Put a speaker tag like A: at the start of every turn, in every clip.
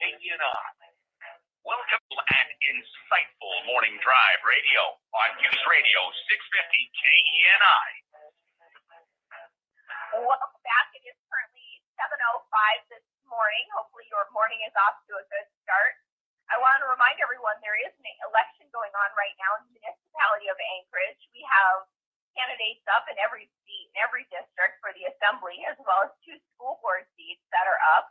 A: KENI. Welcome and insightful morning drive radio on News Radio 650 KENI.
B: Welcome back. It is currently 7:05 this morning. Hopefully your morning is off to a good start. I want to remind everyone there is an election going on right now in the municipality of Anchorage. We have candidates up in every seat, in every district for the assembly, as well as 2 school board seats that are up.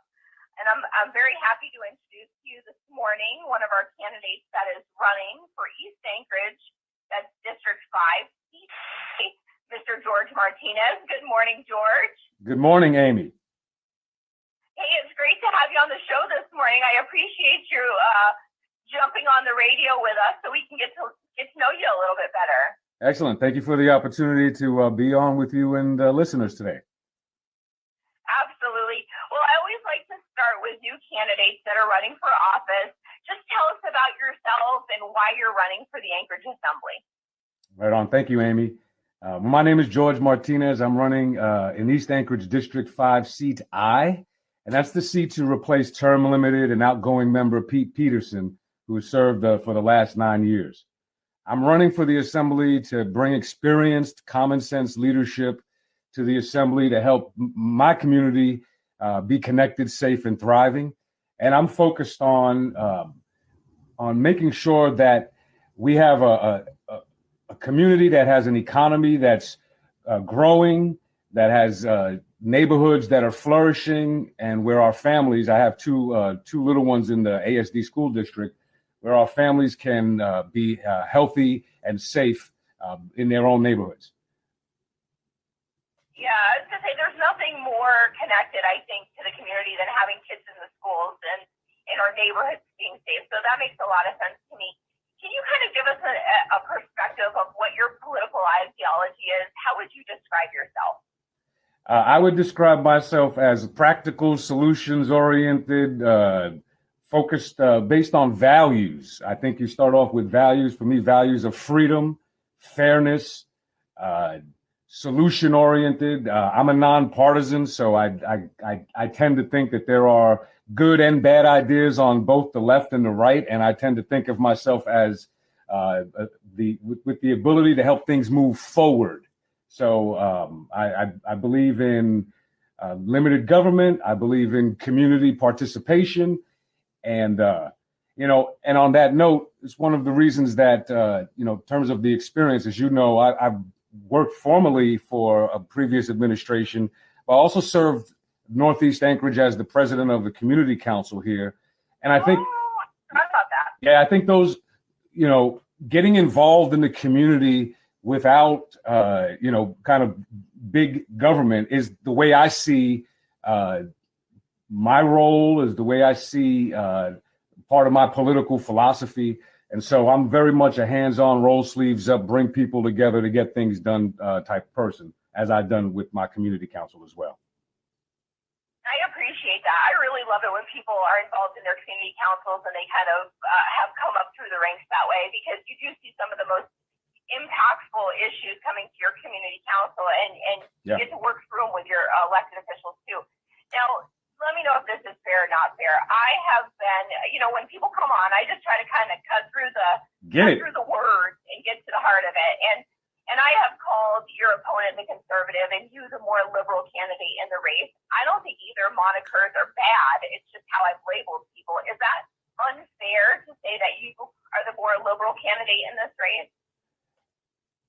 B: And I'm very happy to introduce to you this morning one of our candidates that is running for East Anchorage, that's District 5, Mr. George Martinez. Good morning, George.
C: Good morning, Amy.
B: Hey, it's great to have you on the show this morning. I appreciate you jumping on the radio with us so we can get to know you a little bit better.
C: Excellent. Thank you for the opportunity to be on with you and listeners today.
B: Absolutely. Well, I always like to start with new candidates that are running for office. Just tell us about yourself and why you're running for the Anchorage Assembly.
C: Right on. Thank you, Amy. My name is George Martinez. I'm running in East Anchorage District 5 seat I, and that's the seat to replace term limited and outgoing member Pete Peterson, who has served for the last 9 years. I'm running for the Assembly to bring experienced, common sense leadership to the Assembly to help my community be connected, safe, and thriving. And I'm focused on making sure that we have a community that has an economy that's growing, that has neighborhoods that are flourishing, and where our families, I have two little ones in the ASD school district, where our families can be healthy and safe in their own neighborhoods.
B: Yeah, I was going to say there's nothing more connected, I think, to the community than having kids in the schools and in our neighborhoods being safe. So that makes a lot of sense to me. Can you kind of give us a perspective of what your political ideology is? How would you describe yourself?
C: I would describe myself as practical, solutions-oriented, focused, based on values. I think you start off with values. For me, values of freedom, fairness, solution-oriented. I'm a nonpartisan, so I tend to think that there are good and bad ideas on both the left and the right, and I tend to think of myself as with the ability to help things move forward. So I believe in limited government. I believe in community participation, and and on that note, it's one of the reasons that in terms of the experience, as you know, I've worked formally for a previous administration, but also served Northeast Anchorage as the president of the community council here. And I think, I think those, getting involved in the community without, kind of big government is the way I see my role, is the way I see part of my political philosophy. And so I'm very much a hands-on, roll sleeves up, bring people together to get things done type person, as I've done with my community council as well.
B: I appreciate that. I really love it when people are involved in their community councils and they kind of have come up through the ranks that way, because you do see some of the most impactful issues coming to your community council, and you get to work through them with your elected officials too. Now, let me know if this is fair or not fair. I have been, when people come on, I just try to kind of cut through the words and get to the heart of it. And I have called your opponent the conservative and you the more liberal candidate in the race. I don't think either monikers are bad. It's just how I've labeled people. Is that unfair to say that you are the more liberal candidate in this race?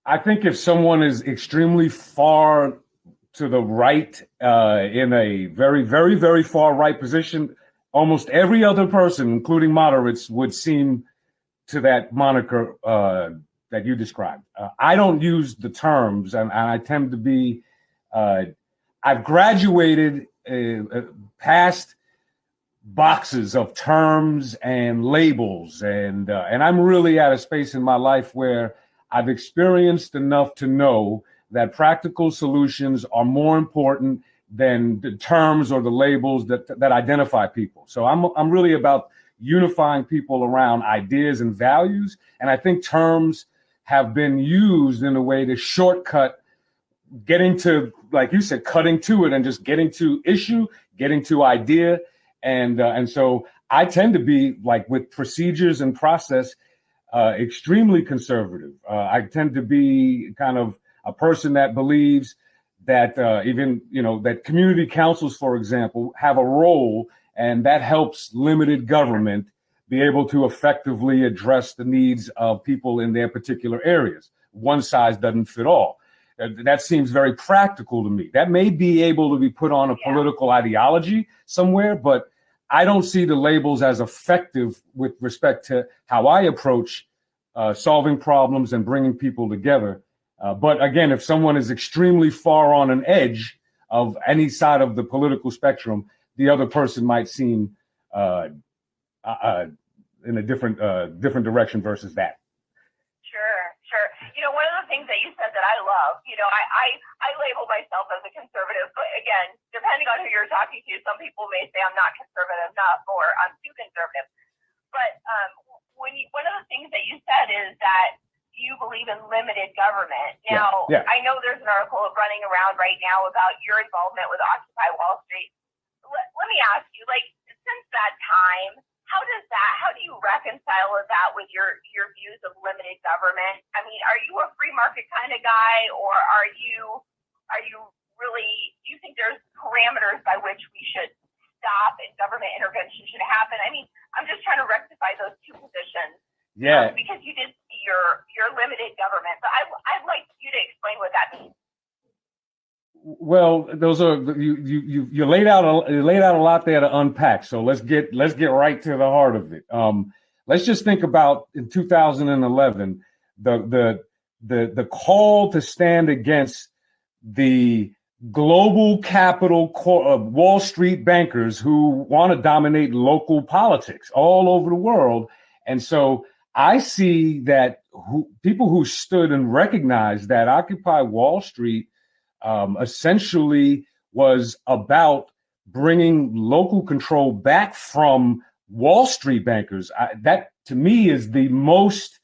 C: I think if someone is extremely far to the right, in a very, very, very far right position, almost every other person, including moderates, would seem to that moniker that you described. I don't use the terms, and I tend to be, I've graduated past boxes of terms and labels, and I'm really at a space in my life where I've experienced enough to know that practical solutions are more important than the terms or the labels that identify people. So I'm really about unifying people around ideas and values. And I think terms have been used in a way to shortcut getting to, like you said, cutting to it and just getting to issue, getting to idea. And so I tend to be like with procedures and process, extremely conservative. I tend to be kind of a person that believes that even, that community councils, for example, have a role, and that helps limited government be able to effectively address the needs of people in their particular areas. One size doesn't fit all. That seems very practical to me. That may be able to be put on a political ideology somewhere, but I don't see the labels as effective with respect to how I approach solving problems and bringing people together. But again, if someone is extremely far on an edge of any side of the political spectrum, the other person might seem in a different direction versus that.
B: Sure. One of the things that you said that I love, I label myself as a conservative, but again, depending on who you're talking to, some people may say I'm not conservative enough or I'm too conservative. But one of the things that you said is that you believe in limited government. Now, I know there's an article running around right now about your involvement with Occupy Wall Street. Let me ask you, since that time, how do you reconcile that with your views of limited government? I mean, are you a free market kind of guy, or are you really, do you think there's parameters by which we should stop and government intervention should happen? I mean, I'm just trying to rectify those two positions.
C: Yeah.
B: Because you did see your limited government. But I'd like you to explain what that means.
C: Well, those are you laid out a lot there to unpack. So let's get right to the heart of it. Let's just think about in 2011 the call to stand against the global capital Wall Street bankers who want to dominate local politics all over the world. And so I see that people who stood and recognized that Occupy Wall Street essentially was about bringing local control back from Wall Street bankers. That to me is the most,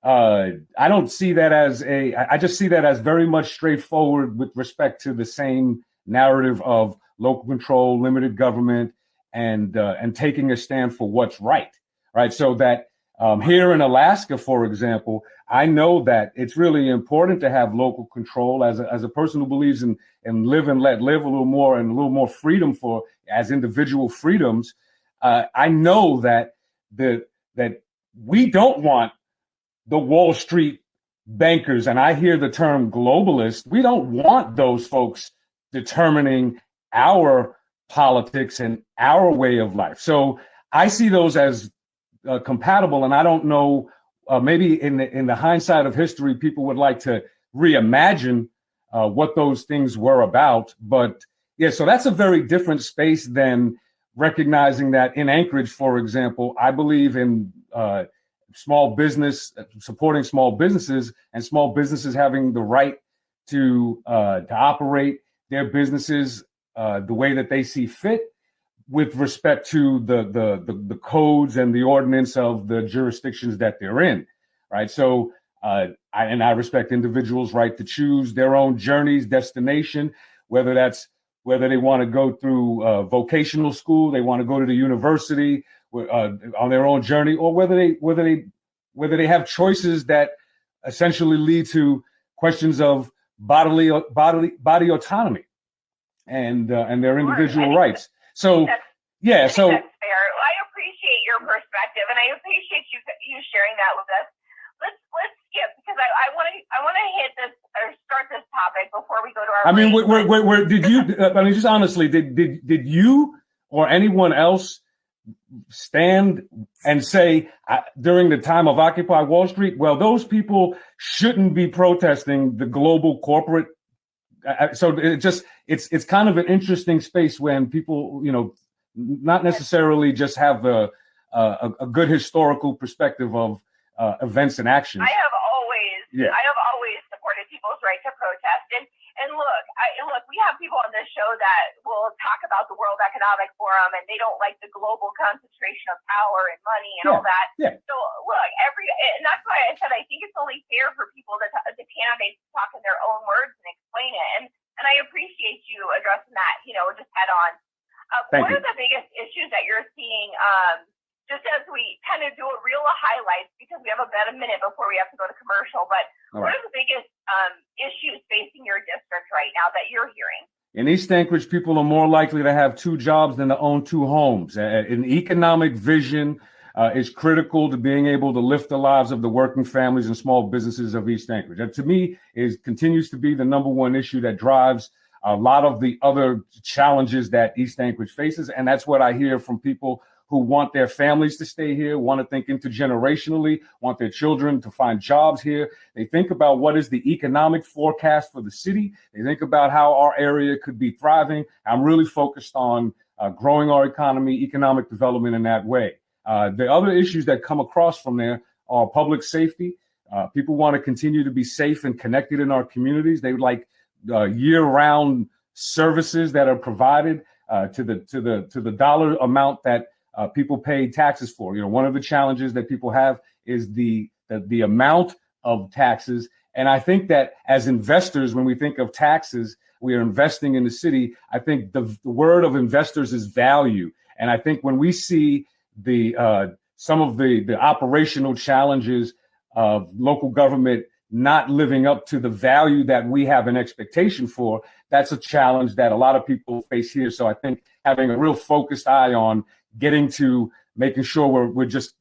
C: I don't see that as I just see that as very much straightforward with respect to the same narrative of local control, limited government, and taking a stand for what's right. So that here in Alaska, for example, I know that it's really important to have local control as a person who believes in live and let live a little more and a little more freedom for as individual freedoms. I know that that we don't want the Wall Street bankers, and I hear the term globalist. We don't want those folks determining our politics and our way of life. So I see those as compatible, and I don't know. Maybe in the hindsight of history, people would like to reimagine what those things were about. But yeah, so that's a very different space than recognizing that in Anchorage, for example, I believe in small business, supporting small businesses, and small businesses having the right to operate their businesses the way that they see fit, with respect to the codes and the ordinance of the jurisdictions that they're in, right? So, I respect individuals' right to choose their own journeys, destination, whether they want to go through vocational school, they want to go to the university on their own journey, or whether they have choices that essentially lead to questions of body autonomy and their individual rights. So, yeah. So
B: that's fair. I appreciate your perspective, and I appreciate you sharing that with us. Let's skip, because I want to hit this or start this topic before we go to our.
C: I mean, where did you? I mean, just honestly, did you or anyone else stand and say during the time of Occupy Wall Street, well, those people shouldn't be protesting the global corporate? So it's kind of an interesting space when people, not necessarily just have a good historical perspective of events and actions.
B: I have always supported people's right to protest, and look, we have people on this show that will talk about the World Economic Forum, and they don't like the global concentration of power and money and all that.
C: Yeah.
B: So look, and that's why I said I think it's only fair for people the candidates to talk in their own words and explain it, and I appreciate you addressing that, just head on. One of the biggest issues that you're seeing just as we kind of do a reel of highlights, because we have about a minute before we have to go to commercial, but what are the biggest issues facing your district right now that you're hearing?
C: In East Anchorage, people are more likely to have 2 jobs than to own 2 homes. An economic vision is critical to being able to lift the lives of the working families and small businesses of East Anchorage. That, to me, continues to be the number one issue that drives a lot of the other challenges that East Anchorage faces. And that's what I hear from people who want their families to stay here, want to think intergenerationally, want their children to find jobs here. They think about what is the economic forecast for the city. They think about how our area could be thriving. I'm really focused on growing our economy, economic development in that way. The other issues that come across from there are public safety. People want to continue to be safe and connected in our communities. They would like year-round services that are provided to the dollar amount that people pay taxes for. You know, one of the challenges that people have is the amount of taxes. And I think that as investors, when we think of taxes, we are investing in the city. I think the word of investors is value. And I think when we see some of the operational challenges of local government not living up to the value that we have an expectation for, that's a challenge that a lot of people face here. So I think having a real focused eye on getting to making sure we're just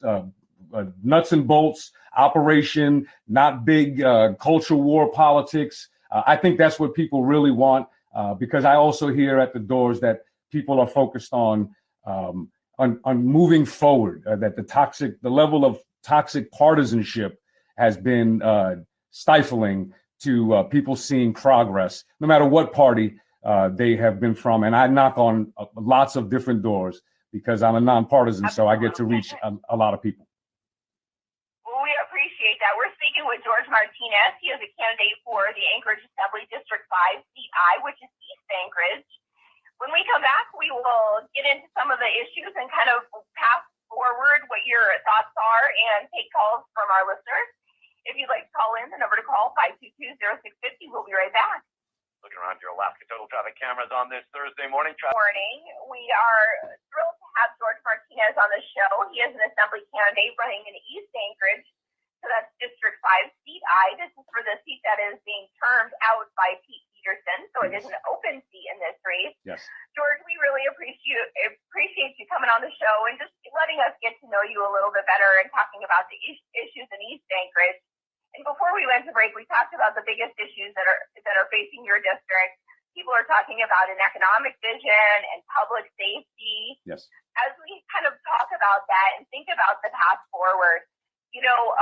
C: nuts and bolts operation, not big culture war politics. I think that's what people really want, because I also hear at the doors that people are focused on moving forward, that the level of toxic partisanship has been stifling to people seeing progress, no matter what party they have been from. And I knock on lots of different doors because I'm a nonpartisan, so I get to reach a lot of people.
B: Well, we appreciate that. We're speaking with George Martinez. He is a candidate for the Anchorage Assembly District 5 seat I, which is East Anchorage. When we come back, we will get into some of the issues and kind of pass forward what your thoughts are and take calls from our listeners. If you'd like to call in, the number to call, 522-0650. We'll be right back.
A: Looking around your Alaska Total Traffic cameras on this Thursday morning.
B: Morning. We are thrilled to have George Martinez on the show. He is an assembly candidate running in East Anchorage. So that's District 5 seat I. This is for the seat that is being termed out by Pete Peterson. So it is an open seat in this race.
C: Yes.
B: George, we really appreciate you coming on the show and just letting us get to know you a little bit better and talking about the issues in East Anchorage. And before we went to break, we talked about the biggest issues that are facing your district. People are talking about an economic vision and public safety.
C: Yes.
B: As we kind of talk about that and think about the path forward, you know,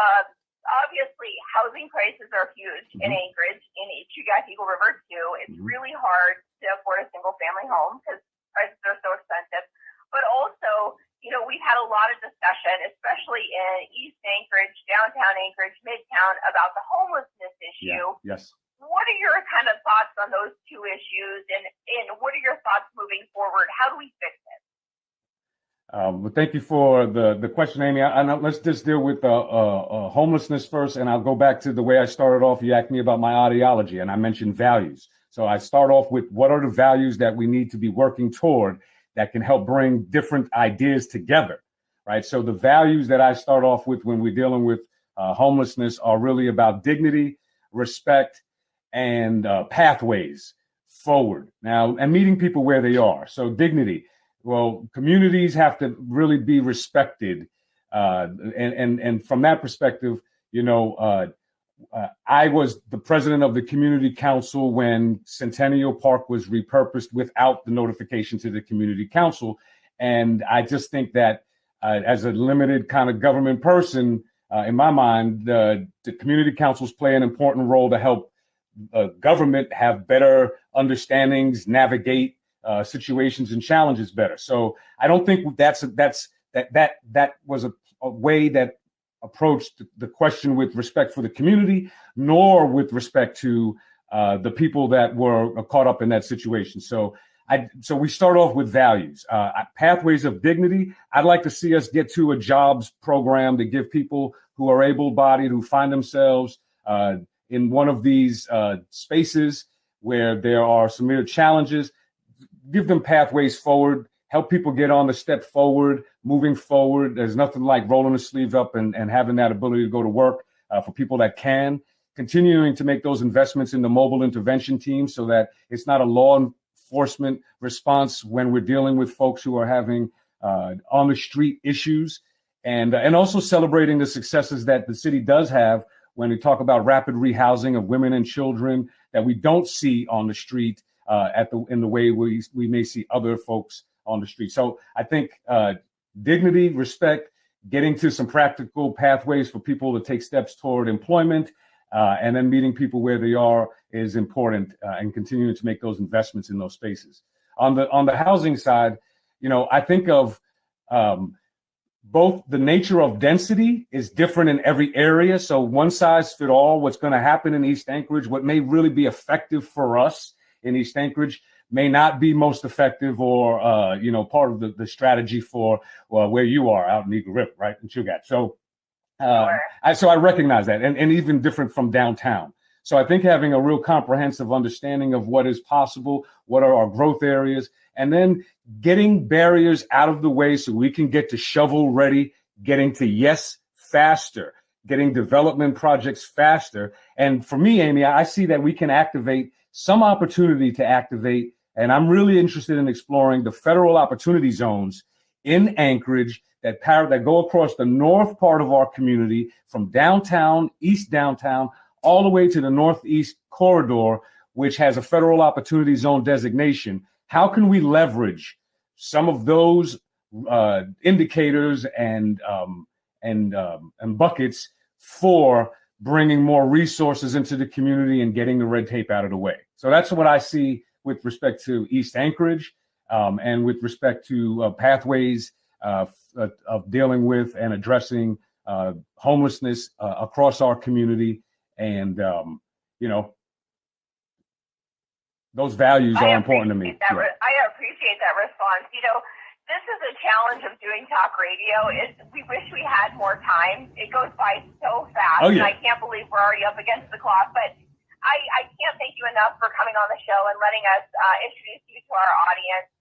B: obviously housing prices are huge in Anchorage, in East Eagle River too. It's really hard to afford a single family home because prices are so expensive. But also, you know, we've had a lot of discussion, especially in East Anchorage, downtown Anchorage, Midtown, about the homelessness issue.
C: Yeah. Yes.
B: What are your kind of thoughts on those two issues, and what are your thoughts moving forward? How do we fix it?
C: Well, thank you for the question, Amy. Let's just deal with homelessness first, and I'll go back to the way I started off. You asked me about my ideology, and I mentioned values. So I start off with what are the values that we need to be working toward that can help bring different ideas together, right? So the values that I start off with when we're dealing with homelessness are really about dignity, respect, and pathways forward. Now, and meeting people where they are. So dignity. Well, communities have to really be respected. And from that perspective, you know, I was the president of the community council when Centennial Park was repurposed without the notification to the community council. And I just think that as a limited kind of government person, in my mind, the community councils play an important role to help government have better understandings, navigate situations and challenges better. So I don't think that was a way that approached the question with respect for the community, nor with respect to the people that were caught up in that situation. So we start off with values, pathways of dignity. I'd like to see us get to a jobs program to give people who are able-bodied, who find themselves in one of these spaces where there are severe challenges, give them pathways forward, help people get on the step forward, moving forward. There's nothing like rolling the sleeves up and having that ability to go to work for people that can. Continuing to make those investments in the mobile intervention team so that it's not a law enforcement response when we're dealing with folks who are having on the street issues, and also celebrating the successes that the city does have when we talk about rapid rehousing of women and children that we don't see on the street in the way we may see other folks on the street. So I think dignity, respect, getting to some practical pathways for people to take steps toward employment, and then meeting people where they are is important, and continuing to make those investments in those spaces. On the housing side, I think of both the nature of density is different in every area. So one size fit all, what's going to happen in East Anchorage, what may really be effective for us in East Anchorage may not be most effective or, part of the strategy for where you are out in Eagle River, right? In Chugat. So,
B: Sure.
C: I recognize that, and even different from downtown. So I think having a real comprehensive understanding of what is possible, what are our growth areas, and then getting barriers out of the way so we can get to shovel ready, getting to yes faster, getting development projects faster. And for me, Amy, I see that we can activate some opportunity to activate, and I'm really interested in exploring the federal opportunity zones in Anchorage that go across the north part of our community from downtown, east downtown, all the way to the northeast corridor, which has a federal opportunity zone designation. How can we leverage some of those indicators and buckets for bringing more resources into the community and getting the red tape out of the way? So that's what I see with respect to East Anchorage, and with respect to pathways of dealing with and addressing homelessness across our community. And, those values are important to me.
B: I appreciate that response. This is a challenge of doing talk radio. We wish we had more time. It goes by so fast.
C: Oh, yeah.
B: And I can't believe we're already up against the clock. But I can't thank you enough for coming on the show and letting us introduce you to our audience.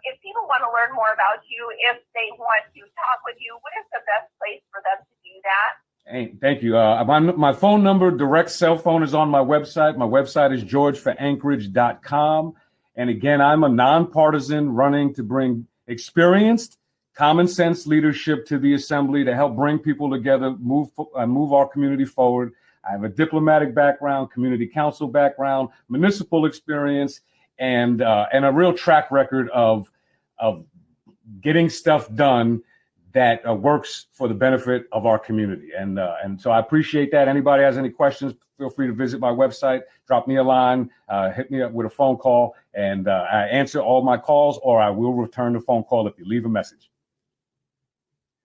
B: If people want to learn more about you, if they want to talk with you, what is the best place for them to do that?
C: Hey, thank you. My phone number, direct cell phone, is on my website. My website is georgeforanchorage.com. And again, I'm a nonpartisan running to bring experienced, common sense leadership to the assembly to help bring people together, move our community forward. I have a diplomatic background, community council background, municipal experience, and a real track record of getting stuff done that works for the benefit of our community. And so I appreciate that. Anybody has any questions, feel free to visit my website, drop me a line, hit me up with a phone call, and I answer all my calls, or I will return the phone call if you leave a message.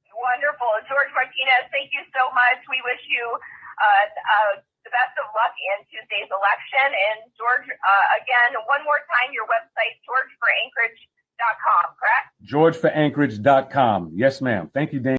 B: Wonderful. George Martinez, thank you so much. We wish you the best of luck in Tuesday's election. And George, again, one more time, your website, georgeforanchorage.com, correct?
C: georgeforanchorage.com. Yes, ma'am. Thank you, Dan.